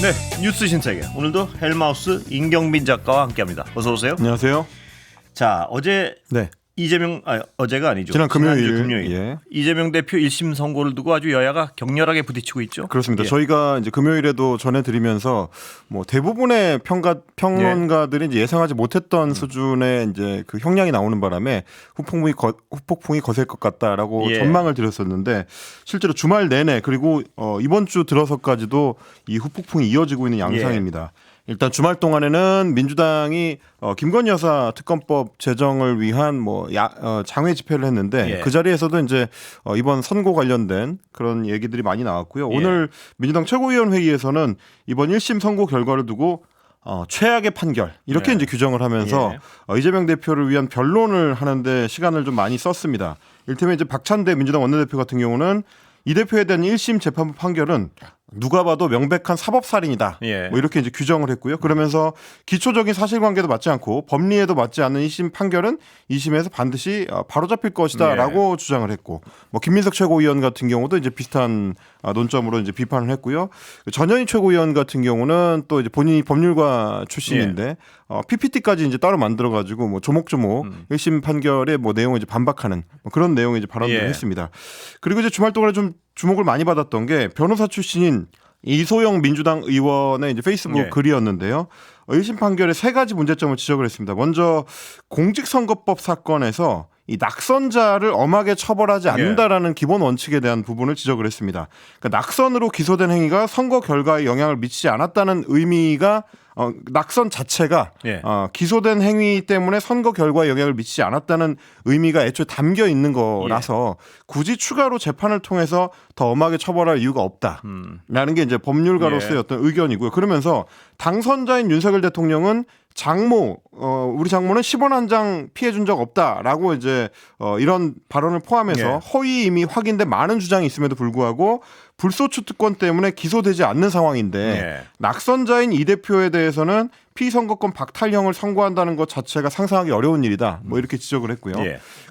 네, 뉴스 신세계. 오늘도 헬마우스 임경빈 작가와 함께합니다. 어서 오세요. 안녕하세요. 자, 어제 네. 어제가 아니죠. 지난 금요일. 금요일. 예. 이재명 대표 1심 선고를 두고 아주 여야가 격렬하게 부딪히고 있죠. 그렇습니다. 예. 저희가 이제 금요일에도 전해드리면서 뭐 대부분의 평론가들이 이제 예상하지 못했던 수준의 이제 그 형량이 나오는 바람에 후폭풍이 거셀 것 같다라고 예. 전망을 드렸었는데 실제로 주말 내내 그리고 이번 주 들어서까지도 이 후폭풍이 이어지고 있는 양상입니다. 일단 주말 동안에는 민주당이 김건희 여사 특검법 제정을 위한 장외 집회를 했는데 예. 그 자리에서도 이제 이번 선고 관련된 그런 얘기들이 많이 나왔고요. 예. 오늘 민주당 최고위원 회의에서는 이번 1심 선고 결과를 두고 최악의 판결 이렇게 예. 이제 규정을 하면서 이재명 대표를 위한 변론을 하는데 시간을 좀 많이 썼습니다. 이를테면 이제 박찬대 민주당 원내대표 같은 경우는 이 대표에 대한 1심 재판부 판결은 누가 봐도 명백한 사법살인이다. 예. 뭐 이렇게 이제 규정을 했고요. 그러면서 기초적인 사실관계도 맞지 않고 법리에도 맞지 않는 1심 판결은 2심에서 반드시 바로잡힐 것이다라고 주장을 했고, 뭐 김민석 최고위원 같은 경우도 이제 비슷한 논점으로 이제 비판을 했고요. 전현희 최고위원 같은 경우는 또 이제 본인이 법률가 출신인데 PPT까지 이제 따로 만들어가지고 뭐 조목조목 1심 판결의 뭐 내용을 이제 반박하는 뭐 그런 내용의 이제 발언들을 했습니다. 그리고 이제 주말 동안에 좀 주목을 많이 받았던 게 변호사 출신인 이소영 민주당 의원의 이제 페이스북 글이었는데요. 1심 판결에 세 가지 문제점을 지적을 했습니다. 먼저 공직선거법 사건에서 이 낙선자를 엄하게 처벌하지 않는다라는 기본 원칙에 대한 부분을 지적을 했습니다. 그러니까 낙선으로 기소된 행위가 선거 결과에 영향을 미치지 않았다는 의미가 낙선 자체가 기소된 행위 때문에 선거 결과에 영향을 미치지 않았다는 의미가 애초에 담겨 있는 거라서 굳이 추가로 재판을 통해서 더 엄하게 처벌할 이유가 없다라는 게 이제 법률가로서의 어떤 의견이고요. 그러면서 당선자인 윤석열 대통령은 우리 장모는 10원 한 장 피해 준 적 없다라고 이제 이런 발언을 포함해서 허위 이미 확인된 많은 주장이 있음에도 불구하고 불소추 특권 때문에 기소되지 않는 상황인데 낙선자인 이 대표에 대해서는 피선거권 박탈형을 선고한다는 것 자체가 상상하기 어려운 일이다. 뭐 이렇게 지적을 했고요.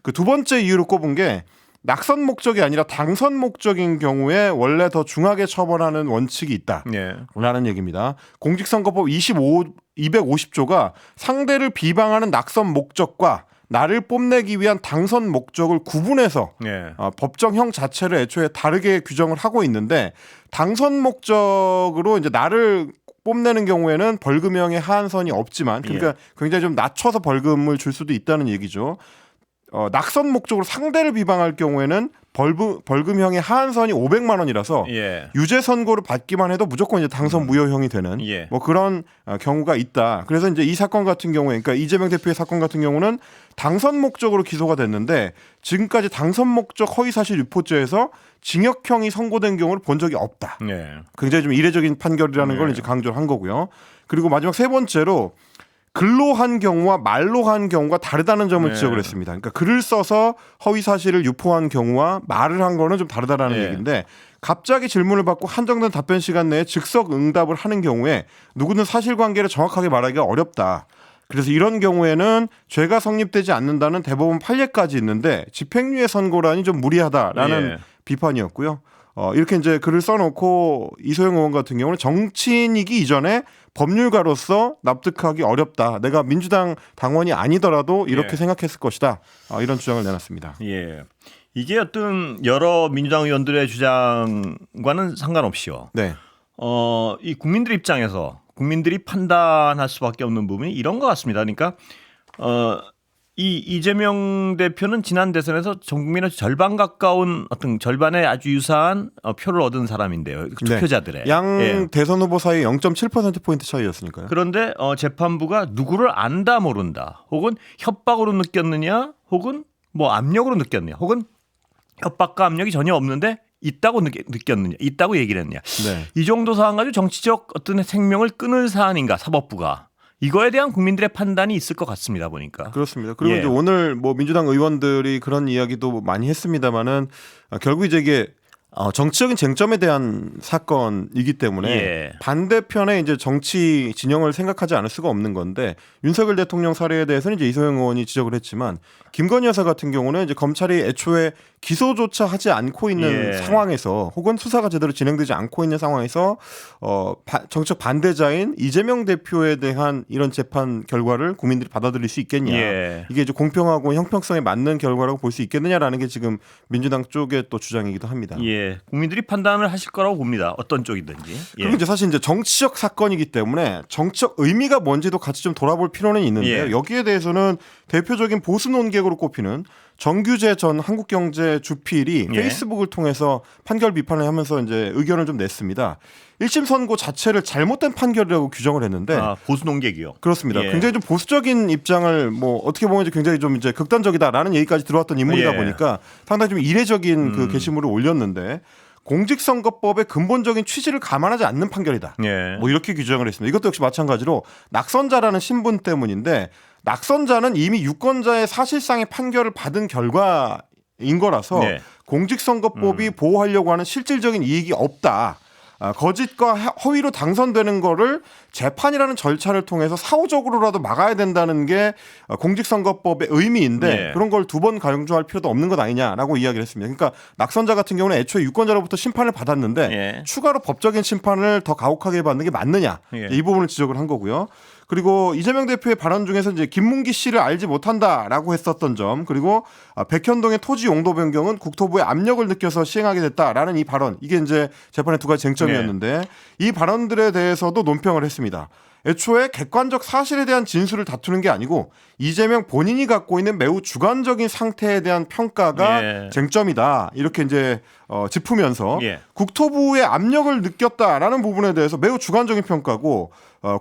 그 두 번째 이유로 꼽은 게 낙선 목적이 아니라 당선 목적인 경우에 원래 더 중하게 처벌하는 원칙이 있다라는 얘기입니다. 공직선거법 250조가 상대를 비방하는 낙선 목적과 나를 뽐내기 위한 당선 목적을 구분해서 법정형 자체를 애초에 다르게 규정을 하고 있는데 당선 목적으로 이제 나를 뽐내는 경우에는 벌금형의 하한선이 없지만 그러니까 굉장히 좀 낮춰서 벌금을 줄 수도 있다는 얘기죠. 낙선 목적으로 상대를 비방할 경우에는 벌금형의 하한선이 500만 원이라서 유죄 선고를 받기만 해도 무조건 이제 당선 무효형이 되는 뭐 그런 경우가 있다. 그래서 이제 이 사건 같은 경우에, 그러니까 이재명 대표의 사건 같은 경우는 당선 목적으로 기소가 됐는데 지금까지 당선 목적 허위사실 유포죄에서 징역형이 선고된 경우를 본 적이 없다. 굉장히 좀 이례적인 판결이라는 걸 이제 강조를 한 거고요. 그리고 마지막 세 번째로 글로 한 경우와 말로 한 경우가 다르다는 점을 지적을 했습니다. 그러니까 글을 써서 허위 사실을 유포한 경우와 말을 한 거는 좀 다르다라는 얘기인데 갑자기 질문을 받고 한정된 답변 시간 내에 즉석 응답을 하는 경우에 누구는 사실관계를 정확하게 말하기가 어렵다. 그래서 이런 경우에는 죄가 성립되지 않는다는 대법원 판례까지 있는데 집행유예 선고라니 좀 무리하다라는 비판이었고요. 이렇게 이제 글을 써놓고 이소영 의원 같은 경우는 정치인이기 이전에 법률가로서 납득하기 어렵다. 내가 민주당 당원이 아니더라도 이렇게 생각했을 것이다. 이런 주장을 내놨습니다. 이게 어떤 여러 민주당 의원들의 주장과는 상관없이요. 이 국민들 입장에서 국민들이 판단할 수밖에 없는 부분이 이런 것 같습니다. 그러니까 이 이재명 대표는 지난 대선에서 전 국민의 절반 가까운 어떤 절반에 아주 유사한 표를 얻은 사람인데요. 투표자들의. 양 대선 후보 사이 0.7%포인트 차이였으니까요. 그런데 재판부가 누구를 안다 모른다. 혹은 협박으로 느꼈느냐. 혹은 뭐 압력으로 느꼈느냐. 혹은 협박과 압력이 전혀 없는데 있다고 느꼈느냐. 있다고 얘기를 했느냐. 이 정도 사안 가지고 정치적 어떤 생명을 끊을 사안인가 사법부가. 이거에 대한 국민들의 판단이 있을 것 같습니다. 보니까. 그렇습니다. 그리고 이제 오늘 뭐 민주당 의원들이 그런 이야기도 많이 했습니다만은 결국 이제 이게 정치적인 쟁점에 대한 사건이기 때문에 예. 반대편의 이제 정치 진영을 생각하지 않을 수가 없는 건데 윤석열 대통령 사례에 대해서는 이제 이소영 의원이 지적을 했지만 김건희 여사 같은 경우는 이제 검찰이 애초에 기소조차 하지 않고 있는 예. 상황에서 혹은 수사가 제대로 진행되지 않고 있는 상황에서 정책 반대자인 이재명 대표에 대한 이런 재판 결과를 국민들이 받아들일 수 있겠냐. 예. 이게 이제 공평하고 형평성에 맞는 결과라고 볼 수 있겠느냐라는 게 지금 민주당 쪽의 또 주장이기도 합니다. 예. 국민들이 판단을 하실 거라고 봅니다. 어떤 쪽이든지. 예. 그리고 이제 사실 이제 정치적 사건이기 때문에 정치적 의미가 뭔지도 같이 좀 돌아볼 필요는 있는데요. 예. 여기에 대해서는 대표적인 보수 논객으로 꼽히는 정규재 전 한국경제 주필이 예. 페이스북을 통해서 판결 비판을 하면서 이제 의견을 좀 냈습니다. 1심 선고 자체를 잘못된 판결이라고 규정을 했는데 보수 논객이요. 그렇습니다. 예. 굉장히 좀 보수적인 입장을 뭐 어떻게 보면 이제 굉장히 좀 이제 극단적이다라는 얘기까지 들어왔던 인물이다 예. 보니까 상당히 좀 이례적인 그 게시물을 올렸는데 공직선거법의 근본적인 취지를 감안하지 않는 판결이다. 예. 뭐 이렇게 규정을 했습니다. 이것도 역시 마찬가지로 낙선자라는 신분 때문인데 낙선자는 이미 유권자의 사실상의 판결을 받은 결과인 거라서 네. 공직선거법이 보호하려고 하는 실질적인 이익이 없다. 거짓과 허위로 당선되는 거를 재판이라는 절차를 통해서 사후적으로라도 막아야 된다는 게 공직선거법의 의미인데 네. 그런 걸 두 번 강조할 필요도 없는 것 아니냐라고 이야기를 했습니다. 그러니까 낙선자 같은 경우는 애초에 유권자로부터 심판을 받았는데 예. 추가로 법적인 심판을 더 가혹하게 받는 게 맞느냐 예. 이 부분을 지적을 한 거고요. 그리고 이재명 대표의 발언 중에서 이제 김문기 씨를 알지 못한다라고 했었던 점, 그리고 백현동의 토지 용도 변경은 국토부의 압력을 느껴서 시행하게 됐다라는 이 발언, 이게 이제 재판의 두 가지 쟁점이었는데 이 발언들에 대해서도 논평을 했습니다. 애초에 객관적 사실에 대한 진술을 다투는 게 아니고 이재명 본인이 갖고 있는 매우 주관적인 상태에 대한 평가가 예. 쟁점이다. 이렇게 이제 짚으면서 예. 국토부의 압력을 느꼈다라는 부분에 대해서 매우 주관적인 평가고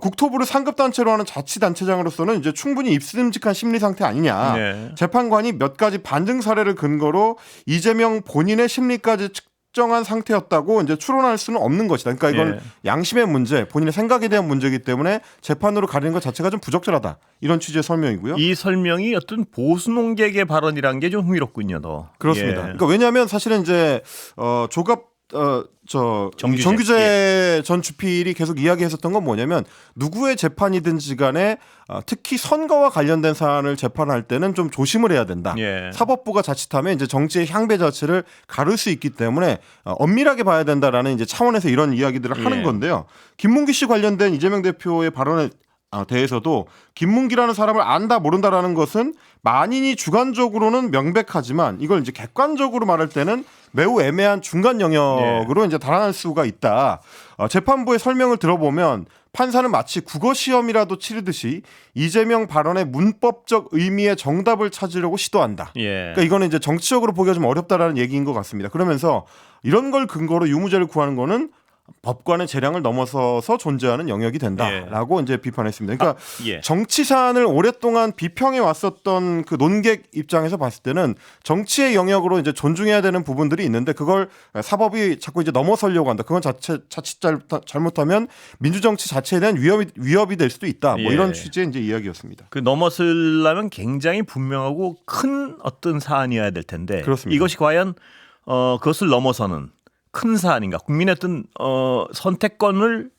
국토부를 상급단체로 하는 자치단체장으로서는 이제 충분히 입슴직한 심리 상태 아니냐. 네. 재판관이 몇 가지 반증 사례를 근거로 이재명 본인의 심리까지 특정한 상태였다고 이제 추론할 수는 없는 것이다. 그러니까 이건 예. 양심의 문제, 본인의 생각에 대한 문제이기 때문에 재판으로 가리는 것 자체가 좀 부적절하다. 이런 취지의 설명이고요. 이 설명이 어떤 보수 논객의 발언이라는 게 좀 흥미롭군요, 더. 그렇습니다. 예. 그러니까 왜냐하면 사실은 이제 정규재 전 주필이 계속 이야기했었던 건 뭐냐면 누구의 재판이든지 간에 특히 선거와 관련된 사안을 재판할 때는 좀 조심을 해야 된다. 예. 사법부가 자칫하면 이제 정치의 향배 자체를 가를 수 있기 때문에 엄밀하게 봐야 된다라는 이제 차원에서 이런 이야기들을 하는 예. 건데요. 김문기 씨 관련된 이재명 대표의 발언에 대해서도 김문기라는 사람을 안다 모른다라는 것은 만인이 주관적으로는 명백하지만 이걸 이제 객관적으로 말할 때는 매우 애매한 중간 영역으로 이제 달아날 수가 있다. 재판부의 설명을 들어보면 판사는 마치 국어 시험이라도 치르듯이 이재명 발언의 문법적 의미의 정답을 찾으려고 시도한다. 예. 그러니까 이거는 이제 정치적으로 보기가 좀 어렵다라는 얘기인 것 같습니다. 그러면서 이런 걸 근거로 유무죄를 구하는 거는 법관의 재량을 넘어서서 존재하는 영역이 된다라고 이제 비판했습니다. 그러니까 예. 정치 사안을 오랫동안 비평해 왔었던 그 논객 입장에서 봤을 때는 정치의 영역으로 이제 존중해야 되는 부분들이 있는데 그걸 사법이 자꾸 이제 넘어서려고 한다. 그건 자칫 잘못하면 민주정치 자체에 대한 위협이 될 수도 있다. 뭐 예. 이런 취지의 이제 이야기였습니다. 그 넘어서려면 굉장히 분명하고 큰 어떤 사안이어야 될 텐데 그렇습니다. 이것이 과연 그것을 넘어서는 큰 사안인가? 국민의 어떤 선택권을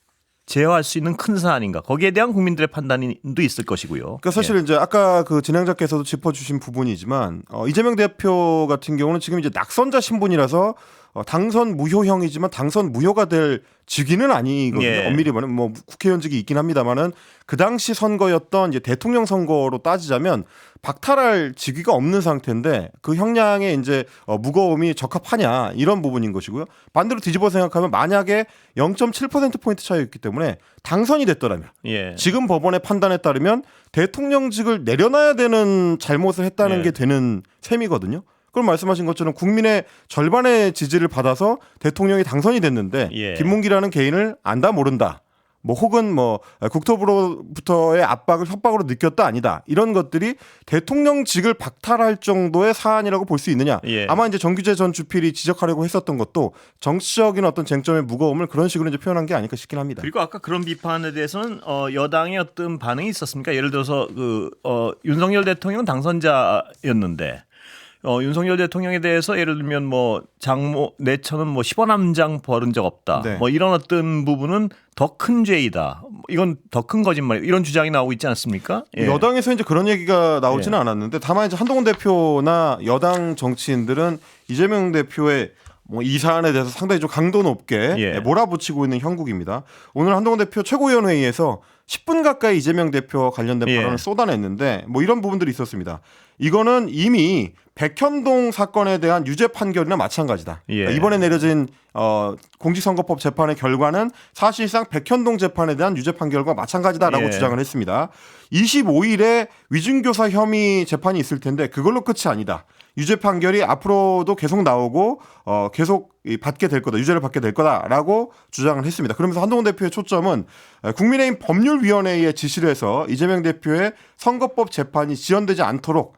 제어할 수 있는 큰 사안인가? 거기에 대한 국민들의 판단도 있을 것이고요. 그러니까 사실 이제 아까 그 진행자께서도 짚어주신 부분이지만 이재명 대표 같은 경우는 지금 이제 낙선자 신분이라서 당선 무효형이지만 당선 무효가 될 직위는 아니거든요. 예. 엄밀히 말하면 뭐 국회의원직이 있긴 합니다만은 그 당시 선거였던 이제 대통령 선거로 따지자면 박탈할 직위가 없는 상태인데 그 형량의 이제 무거움이 적합하냐 이런 부분인 것이고요. 반대로 뒤집어 생각하면 만약에 0.7%포인트 차이였기 때문에 당선이 됐더라면 예. 지금 법원의 판단에 따르면 대통령직을 내려놔야 되는 잘못을 했다는 예. 게 되는 셈이거든요. 그럼 말씀하신 것처럼 국민의 절반의 지지를 받아서 대통령이 당선이 됐는데 예. 김문기라는 개인을 안다 모른다. 뭐 혹은 뭐 국토부로부터의 압박을 협박으로 느꼈다 아니다. 이런 것들이 대통령직을 박탈할 정도의 사안이라고 볼 수 있느냐. 예. 아마 이제 정규재 전 주필이 지적하려고 했었던 것도 정치적인 어떤 쟁점의 무거움을 그런 식으로 이제 표현한 게 아닐까 싶긴 합니다. 그리고 아까 그런 비판에 대해서는 여당의 어떤 반응이 있었습니까? 예를 들어서 윤석열 대통령은 당선자였는데 윤석열 대통령에 대해서 예를 들면 뭐 장모 내처는 뭐 10원 한 장 벌은 적 없다. 네. 뭐 이런 어떤 부분은 더 큰 죄이다. 이건 더 큰 거짓말. 이런 주장이 나오고 있지 않습니까? 예. 여당에서 이제 그런 얘기가 나오지는 않았는데 다만 이제 한동훈 대표나 여당 정치인들은 이재명 대표의 뭐 이 사안에 대해서 상당히 좀 강도 높게 몰아붙이고 있는 형국입니다. 오늘 한동훈 대표 최고위원회의에서 10분 가까이 이재명 대표 관련된 발언을 쏟아냈는데 뭐 이런 부분들이 있었습니다. 이거는 이미 백현동 사건에 대한 유죄 판결이나 마찬가지다. 그러니까 이번에 내려진 공직선거법 재판의 결과는 사실상 백현동 재판에 대한 유죄 판결과 마찬가지다라고 주장을 했습니다. 25일에 위증교사 혐의 재판이 있을 텐데 그걸로 끝이 아니다. 유죄 판결이 앞으로도 계속 나오고 계속 받게 될 거다. 유죄를 받게 될 거다라고 주장을 했습니다. 그러면서 한동훈 대표의 초점은 국민의힘 법률위원회에 지시를 해서 이재명 대표의 선거법 재판이 지연되지 않도록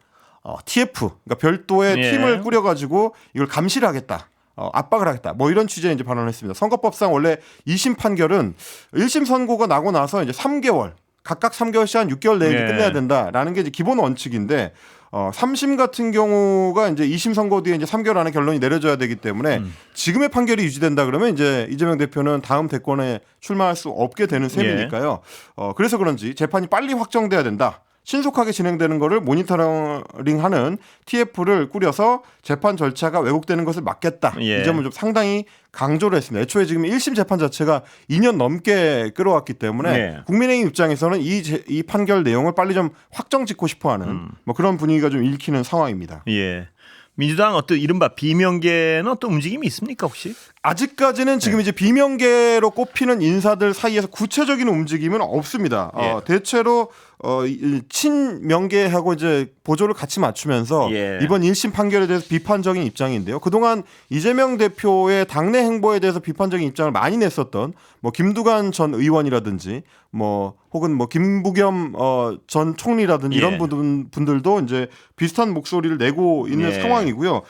TF, 그러니까 별도의 팀을 꾸려가지고 이걸 감시를 하겠다. 압박을 하겠다. 뭐 이런 취지의 이제 발언을 했습니다. 선거법상 원래 2심 판결은 1심 선고가 나고 나서 이제 3개월, 각각 3개월씩 한 6개월 내에 끝내야 된다라는 게 이제 기본 원칙인데 3심 같은 경우가 이제 2심 선고 뒤에 이제 3개월 안에 결론이 내려져야 되기 때문에 지금의 판결이 유지된다 그러면 이제 이재명 대표는 다음 대권에 출마할 수 없게 되는 셈이니까요. 그래서 그런지 재판이 빨리 확정돼야 된다. 신속하게 진행되는 거를 모니터링하는 TF를 꾸려서 재판 절차가 왜곡되는 것을 막겠다. 이 점을 좀 상당히 강조를 했습니다. 애초에 지금 1심 재판 자체가 2년 넘게 끌어왔기 때문에 국민의힘 입장에서는 이 판결 내용을 빨리 좀 확정 짓고 싶어하는 뭐 그런 분위기가 좀 읽히는 상황입니다. 예. 민주당 어떤 이른바 비명계는 어떤 움직임이 있습니까 혹시? 아직까지는 지금 이제 비명계로 꼽히는 인사들 사이에서 구체적인 움직임은 없습니다. 대체로 친명계하고 이제 보조를 같이 맞추면서 이번 1심 판결에 대해서 비판적인 입장인데요. 그동안 이재명 대표의 당내 행보에 대해서 비판적인 입장을 많이 냈었던 뭐 김두관 전 의원이라든지 뭐 혹은 뭐 김부겸 전 총리라든지 이런 분들도 이제 비슷한 목소리를 내고 있는 상황이고요.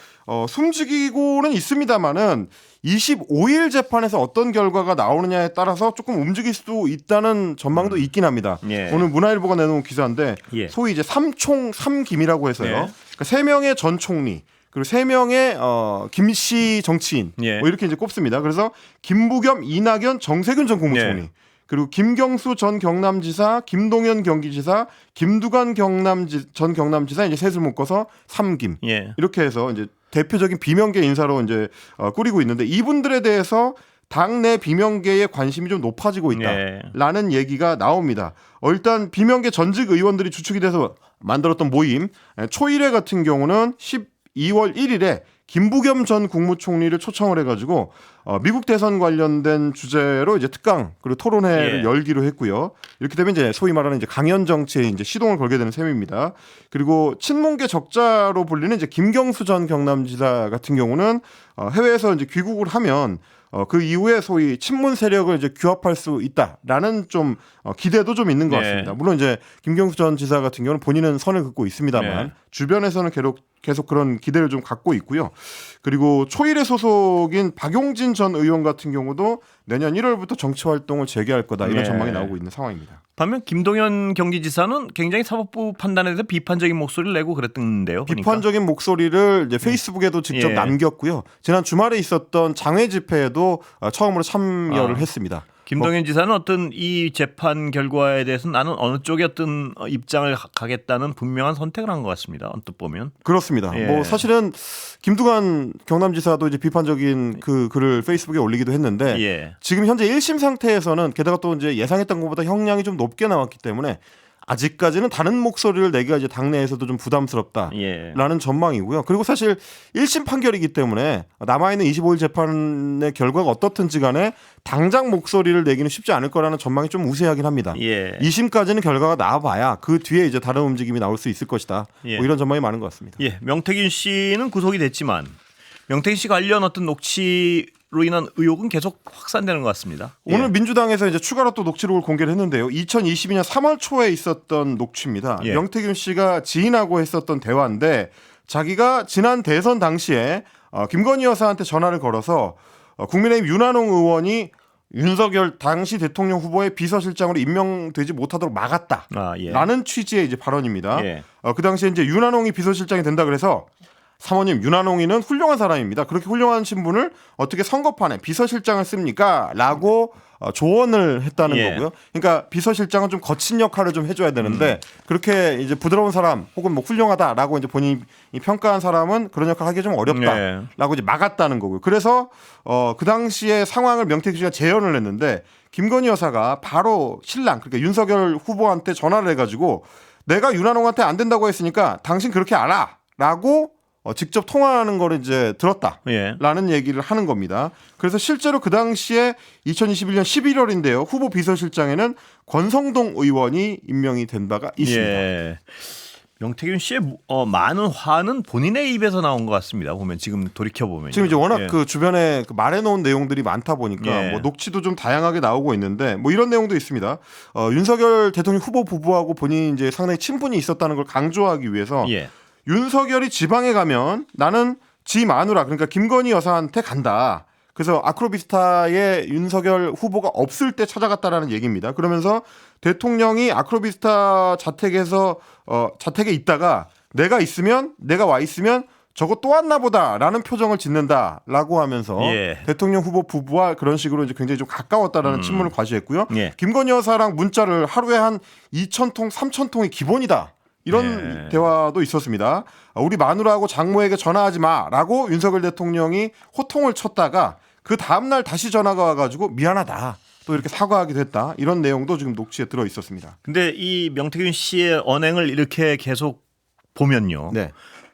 숨지기고는 있습니다만은 25일 재판에서 어떤 결과가 나오느냐에 따라서 조금 움직일 수도 있다는 전망도 있긴 합니다. 오늘 문화일보가 내놓은 기사인데 소위 이제 3총 3김이라고 해서요. 그러니까 3명의 전 총리 그리고 3명의 김씨 정치인 뭐 이렇게 이제 꼽습니다. 그래서 김부겸, 이낙연, 정세균 전 국무총리 그리고 김경수 전 경남지사, 김동연 경기지사, 김두관 전 경남지사 이제 셋을 묶어서 3김 이렇게 해서 이제 대표적인 비명계 인사로 이제 꾸리고 있는데 이분들에 대해서 당내 비명계의 관심이 좀 높아지고 있다라는 얘기가 나옵니다. 일단 비명계 전직 의원들이 주축이 돼서 만들었던 모임 초일회 같은 경우는 12월 1일에 김부겸 전 국무총리를 초청을 해가지고 미국 대선 관련된 주제로 이제 특강 그리고 토론회를 열기로 했고요. 이렇게 되면 이제 소위 말하는 이제 강연 정치에 이제 시동을 걸게 되는 셈입니다. 그리고 친문계 적자로 불리는 이제 김경수 전 경남지사 같은 경우는 해외에서 이제 귀국을 하면 그 이후에 소위 친문 세력을 이제 규합할 수 있다라는 좀 기대도 좀 있는 것 같습니다. 물론 이제 김경수 전 지사 같은 경우는 본인은 선을 긋고 있습니다만 주변에서는 계속 그런 기대를 좀 갖고 있고요. 그리고 초일의 소속인 박용진 전 의원 같은 경우도 내년 1월부터 정치 활동을 재개할 거다 이런 전망이 나오고 있는 상황입니다. 반면 김동연 경기지사는 굉장히 사법부 판단에 대해서 비판적인 목소리를 내고 그랬던데요. 비판적인 목소리를 이제 페이스북에도 직접 남겼고요. 지난 주말에 있었던 장외 집회에도 처음으로 참여를 했습니다. 김동연 지사는 어떤 이 재판 결과에 대해서 나는 어느 쪽에 어떤 입장을 가겠다는 분명한 선택을 한 것 같습니다. 언뜻 보면 그렇습니다. 뭐 사실은 김두관 경남지사도 이제 비판적인 그 글을 페이스북에 올리기도 했는데 지금 현재 1심 상태에서는 게다가 또 이제 예상했던 것보다 형량이 좀 높게 나왔기 때문에 아직까지는 다른 목소리를 내기가 이제 당내에서도 좀 부담스럽다라는 전망이고요. 그리고 사실 1심 판결이기 때문에 남아있는 25일 재판의 결과가 어떻든지 간에 당장 목소리를 내기는 쉽지 않을 거라는 전망이 좀 우세하긴 합니다. 2심까지는 결과가 나와봐야 그 뒤에 이제 다른 움직임이 나올 수 있을 것이다. 뭐 이런 전망이 많은 것 같습니다. 명태균 씨는 구속이 됐지만 명태균 씨 관련 어떤 녹취로 인한 의혹은 계속 확산되는 것 같습니다. 오늘 민주당에서 이제 추가로 또 녹취록을 공개를 했는데요. 2022년 3월 초에 있었던 녹취입니다. 명태균 씨가 지인하고 했었던 대화인데 자기가 지난 대선 당시에 김건희 여사한테 전화를 걸어서 국민의힘 윤한홍 의원이 윤석열 당시 대통령 후보의 비서실장으로 임명되지 못하도록 막았다라는 취지의 이제 발언입니다. 그 당시에 이제 윤한홍이 비서실장이 된다 그래서 사모님 윤한홍이는 훌륭한 사람입니다. 그렇게 훌륭한 신분을 어떻게 선거판에 비서실장을 씁니까? 라고 조언을 했다는 거고요. 그러니까 비서실장은 좀 거친 역할을 좀 해줘야 되는데 그렇게 이제 부드러운 사람 혹은 뭐 훌륭하다라고 이제 본인이 평가한 사람은 그런 역할 하기 좀 어렵다라고 이제 막았다는 거고요. 그래서 그 당시에 상황을 명태균 씨가 재연을 했는데 김건희 여사가 바로 신랑 그러니까 윤석열 후보한테 전화를 해가지고 내가 윤한홍한테 안 된다고 했으니까 당신 그렇게 알아라고 직접 통화하는 거를 이제 들었다라는 얘기를 하는 겁니다. 그래서 실제로 그 당시에 2021년 11월인데요. 후보 비서실장에는 권성동 의원이 임명이 된 바가 있습니다. 예. 명태균 씨의 많은 화는 본인의 입에서 나온 것 같습니다. 보면 지금 돌이켜 보면 지금 이제 워낙 그 주변에 말해놓은 내용들이 많다 보니까 뭐 녹취도 좀 다양하게 나오고 있는데 뭐 이런 내용도 있습니다. 윤석열 대통령 후보 부부하고 본인이 이제 상당히 친분이 있었다는 걸 강조하기 위해서. 윤석열이 지방에 가면 나는 지 마누라 그러니까 김건희 여사한테 간다. 그래서 아크로비스타에 윤석열 후보가 없을 때 찾아갔다라는 얘기입니다. 그러면서 대통령이 아크로비스타 자택에 있다가 내가 와 있으면 저거 또 왔나 보다라는 표정을 짓는다라고 하면서 대통령 후보 부부와 그런 식으로 이제 굉장히 좀 가까웠다라는 친분을 과시했고요. 김건희 여사랑 문자를 하루에 한 2,000통, 3,000통이 기본이다. 이런 대화도 있었습니다. 우리 마누라하고 장모에게 전화하지 마라고 윤석열 대통령이 호통을 쳤다가 그 다음날 다시 전화가 와가지고 미안하다. 또 이렇게 사과하기도 했다. 이런 내용도 지금 녹취에 들어 있었습니다. 근데 이 명태균 씨의 언행을 이렇게 계속 보면요.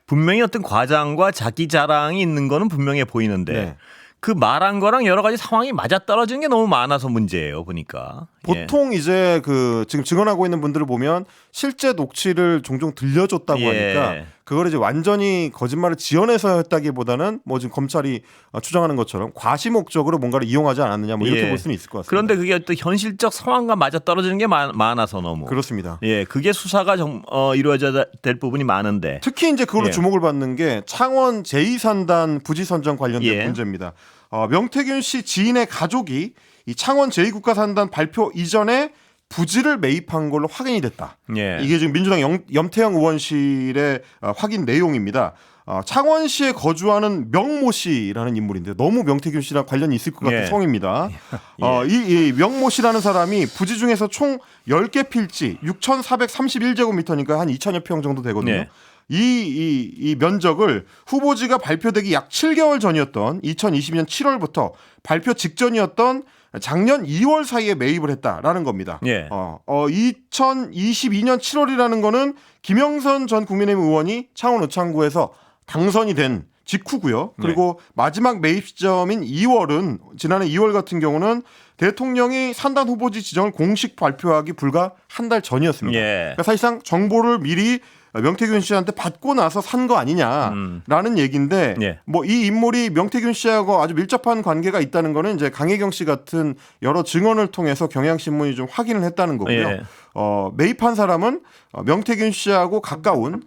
분명히 어떤 과장과 자기 자랑이 있는 거는 분명해 보이는데 그 말한 거랑 여러 가지 상황이 맞아떨어지는 게 너무 많아서 문제예요. 보니까. 보통 이제 그 지금 증언하고 있는 분들을 보면 실제 녹취를 종종 들려줬다고 하니까 그걸 이제 완전히 거짓말을 지어내서 했다기보다는 뭐 지금 검찰이 추정하는 것처럼 과시 목적으로 뭔가를 이용하지 않았느냐 뭐 이렇게 볼 수는 있을 것 같습니다. 그런데 그게 또 현실적 상황과 맞아떨어지는 게 많아서 너무 그렇습니다. 그게 수사가 이루어져야 될 부분이 많은데 특히 이제 그걸로 주목을 받는 게 창원 제2산단 부지 선정 관련된 문제입니다. 명태균 씨 지인의 가족이 이 창원 제2국가산단 발표 이전에 부지를 매입한 걸로 확인이 됐다. 이게 지금 민주당 염태영 의원실의 확인 내용입니다. 창원시에 거주하는 명모 씨라는 인물인데 너무 명태균 씨랑 관련이 있을 것 같은 성입니다. 이 명모 씨라는 사람이 부지 중에서 총 10개 필지 6,431제곱미터니까 한 2,000여 평 정도 되거든요. 이 면적을 후보지가 발표되기 약 7개월 전이었던 2022년 7월부터 발표 직전이었던 작년 2월 사이에 매입을 했다라는 겁니다. 2022년 7월이라는 거는 김영선 전 국민의힘 의원이 창원 의창구에서 당선이 된 직후고요. 그리고 마지막 매입 시점인 2월은 지난해 2월 같은 경우는 대통령이 산단 후보지 지정을 공식 발표하기 불과 한 달 전이었습니다. 그러니까 사실상 정보를 미리 명태균 씨한테 받고 나서 산 거 아니냐라는 얘기인데 뭐 이 인물이 명태균 씨하고 아주 밀접한 관계가 있다는 거는 이제 강혜경 씨 같은 여러 증언을 통해서 경향신문이 좀 확인을 했다는 거고요. 매입한 사람은 명태균 씨하고 가까운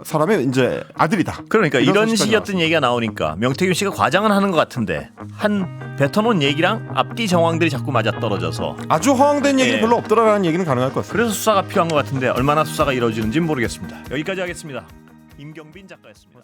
사람의 이제 아들이다. 그러니까 이런 식의 어떤 얘기가 나오니까 명태균 씨가 과장은 하는 것 같은데 한 뱉어놓은 얘기랑 앞뒤 정황들이 자꾸 맞아떨어져서 아주 허황된 얘기는 별로 없더라라는 얘기는 가능할 것 같습니다. 그래서 수사가 필요한 것 같은데 얼마나 수사가 이루어지는지는 모르겠습니다. 여기까지 하겠습니다. 임경빈 작가였습니다.